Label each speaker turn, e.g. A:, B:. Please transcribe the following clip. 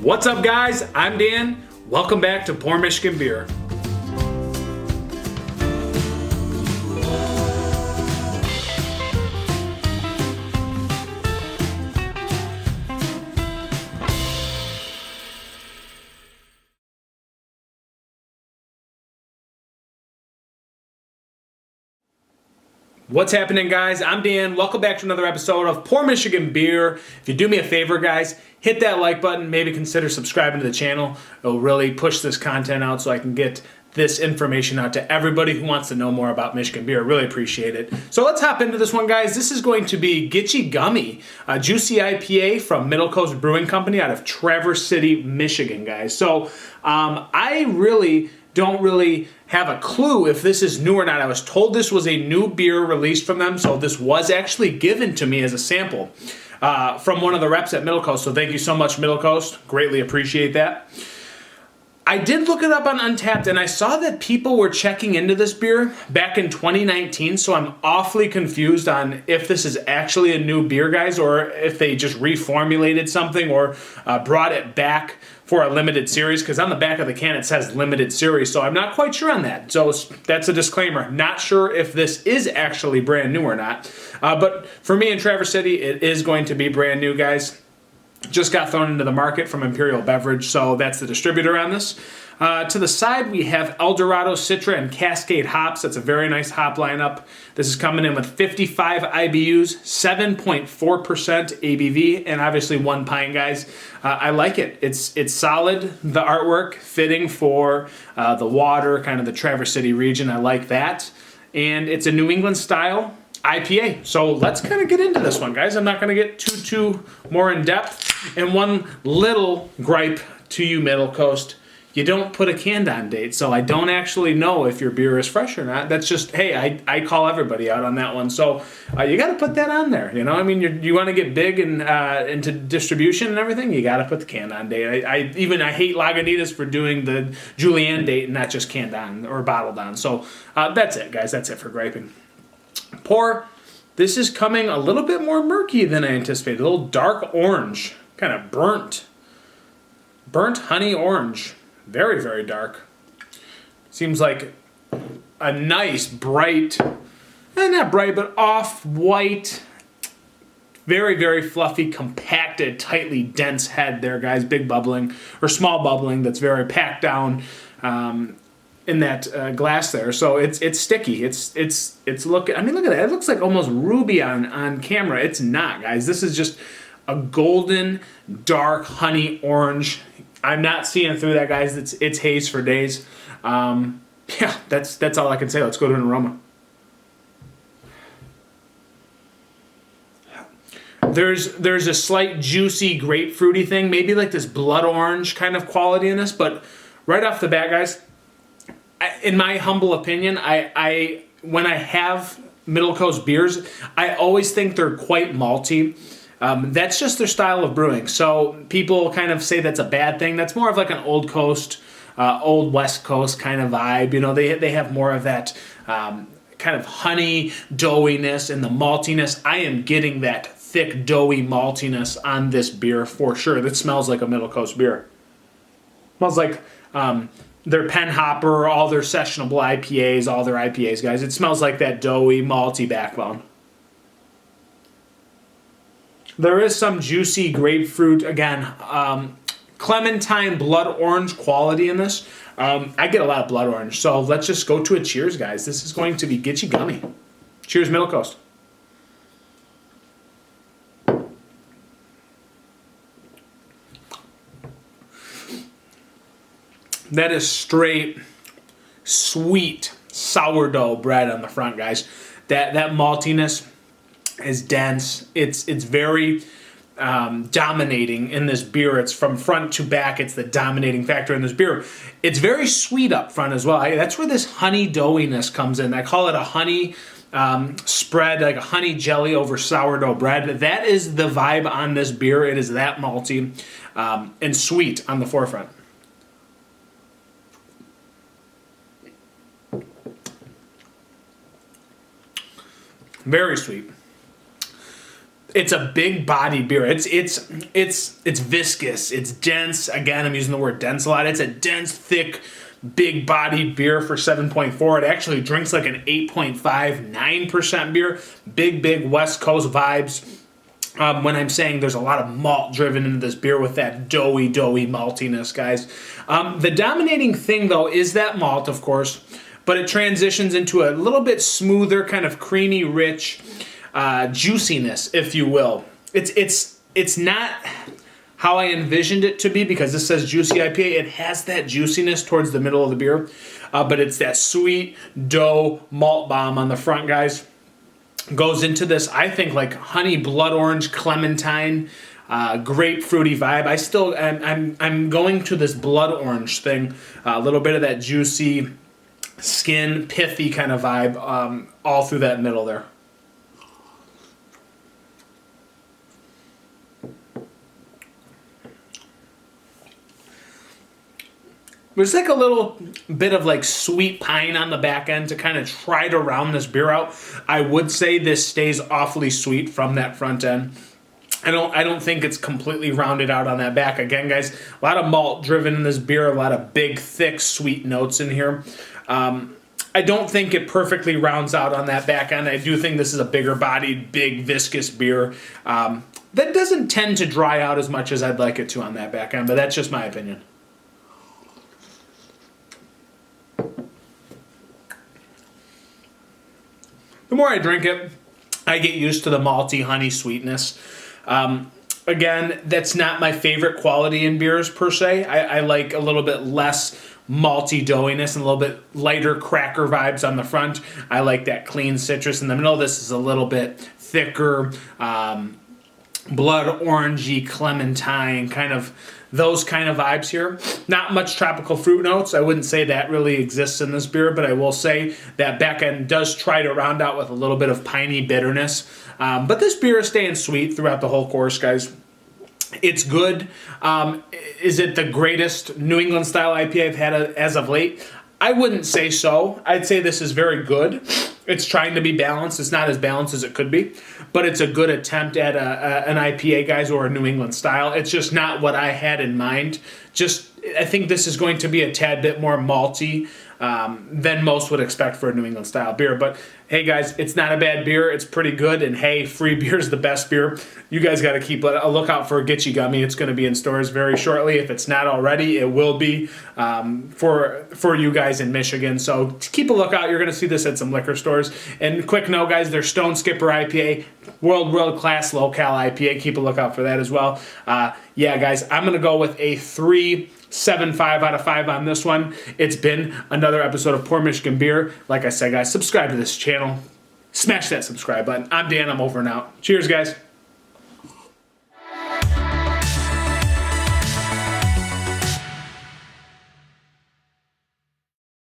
A: What's up, guys? I'm Dan. Welcome back to Poor Michigan Beer. What's happening, guys? I'm Dan. Welcome back to another episode of Poor Michigan Beer. If you do me a favor, guys, hit that like button. Maybe consider subscribing to the channel. It'll really push this content out so I can get this information out to everybody who wants to know more about Michigan beer. Really appreciate it. So let's hop into this one, guys. This is going to be Gitche Gumee, a juicy IPA from MiddleCoast Brewing Company out of Traverse City, Michigan, guys. So I don't really have a clue if this is new or not. I was told this was a new beer released from them, so this was actually given to me as a sample from one of the reps at MiddleCoast. So thank you so much, MiddleCoast. Greatly appreciate that. I did look it up on Untappd, and I saw that people were checking into this beer back in 2019, so I'm awfully confused on if this is actually a new beer, guys, or if they just reformulated something or brought it back for a limited series, because on the back of the can it says limited series, so I'm not quite sure on that. So that's a disclaimer. Not sure if this is actually brand new or not, but for me in Traverse City, it is going to be brand new, guys. Just got thrown into the market from Imperial Beverage, so that's the distributor on this. To the side, we have Dorado, Citra, and Cascade hops. That's a very nice hop lineup. This is coming in with 55 IBUs, 7.4% ABV, and obviously 1 pint, guys. I like it. It's solid. The artwork fitting for the water, kind of the Traverse City region. I like that. And it's a New England style IPA. So let's kind of get into this one, guys. I'm not going to get too more in depth. And one little gripe to you, MiddleCoast, you don't put a canned on date, so I don't actually know if your beer is fresh or not. That's just, hey, I call everybody out on that one. So you got to put that on there. You know, I mean, you want to get big and into distribution and everything, you got to put the canned on date. I hate Lagunitas for doing the Julienne date and not just canned on or bottled on. So that's it, guys. That's it for griping. Pour. This is coming a little bit more murky than I anticipated. A little dark orange, kind of burnt honey orange. Very, very dark. Seems like a nice bright, not bright, but off-white, very, very fluffy, compacted, tightly dense head there, guys. Big bubbling, or small bubbling that's very packed down in that glass there. So it's sticky. It's looking, I mean, look at that. It looks like almost ruby on camera. It's not, guys. This is just a golden, dark, honey orange. I'm not seeing through that, guys. It's haze for days. Yeah, that's all I can say. Let's go to an aroma. There's a slight juicy grapefruity thing, maybe like this blood orange kind of quality in this, but right off the bat, guys, in my humble opinion, when I have MiddleCoast beers, I always think they're quite malty. That's just their style of brewing. So people kind of say that's a bad thing. That's more of like an Old Coast, Old West Coast kind of vibe. You know, they have more of that kind of honey doughiness and the maltiness. I am getting that thick, doughy maltiness on this beer for sure. That smells like a MiddleCoast beer. Smells like their pen hopper, all their sessionable IPAs, all their IPAs, guys. It smells like that doughy, malty backbone. There is some juicy grapefruit, again, clementine blood orange quality in this. I get a lot of blood orange, so let's just go to a cheers, guys. This is going to be Gitche Gumee. Cheers, MiddleCoast. That is straight, sweet sourdough bread on the front, guys. That maltiness is dense. It's very dominating in this beer. It's from front to back. It's the dominating factor in this beer. It's very sweet up front as well. That's where this honey doughiness comes in. I call it a honey spread, like a honey jelly over sourdough bread. That is the vibe on this beer. It is that malty and sweet on the forefront. Very sweet. It's a big bodied beer. It's viscous. It's dense. Again, I'm using the word dense a lot. It's a dense, thick, big bodied beer for 7.4. It actually drinks like an 8.5, 9% beer. Big West Coast vibes. When I'm saying there's a lot of malt driven into this beer with that doughy maltiness, guys. The dominating thing, though, is that malt, of course, but it transitions into a little bit smoother, kind of creamy, rich juiciness, if you will. It's not how I envisioned it to be, because this says juicy IPA. It has that juiciness towards the middle of the beer, but it's that sweet dough malt bomb on the front, guys. Goes into this, I think, like honey, blood orange, clementine, grapefruity vibe. I'm going to this blood orange thing, a little bit of that juicy skin, pithy kind of vibe, all through that middle there. There's like a little bit of like sweet pine on the back end to kind of try to round this beer out. I would say this stays awfully sweet from that front end. I don't think it's completely rounded out on that back. Again, guys, a lot of malt driven in this beer, a lot of big, thick, sweet notes in here. I don't think it perfectly rounds out on that back end. I do think this is a bigger bodied, big, viscous beer that doesn't tend to dry out as much as I'd like it to on that back end, but that's just my opinion. The more I drink it, I get used to the malty honey sweetness. Again, that's not my favorite quality in beers per se. I like a little bit less malty doughiness and a little bit lighter cracker vibes on the front. I like that clean citrus in the middle. This is a little bit thicker, blood orangey, clementine, kind of those kind of vibes here. Not much tropical fruit notes. I wouldn't say that really exists in this beer, but I will say that back end does try to round out with a little bit of piney bitterness. But this beer is staying sweet throughout the whole course, guys. It's good. Is it the greatest New England style IPA I've had as of late? I wouldn't say so. I'd say this is very good. It's trying to be balanced. It's not as balanced as it could be, but it's a good attempt at an IPA, guys, or a New England style. It's just not what I had in mind. I think this is going to be a tad bit more malty than most would expect for a New England style beer. But hey, guys, it's not a bad beer. It's pretty good. And hey, free beer is the best beer. You guys got to keep a lookout for Gitche Gumee. It's going to be in stores very shortly. If it's not already, it will be for you guys in Michigan. So keep a lookout. You're going to see this at some liquor stores. And quick note, guys, there's Stone Skipper IPA, world-class low-cal IPA. Keep a lookout for that as well. Yeah, guys, I'm going to go with a 3.75 out of 5 on this one. It's been another episode of Poor Michigan Beer. Like I said, guys, subscribe to this channel. Smash that subscribe button. I'm Dan. I'm over and out. Cheers, guys.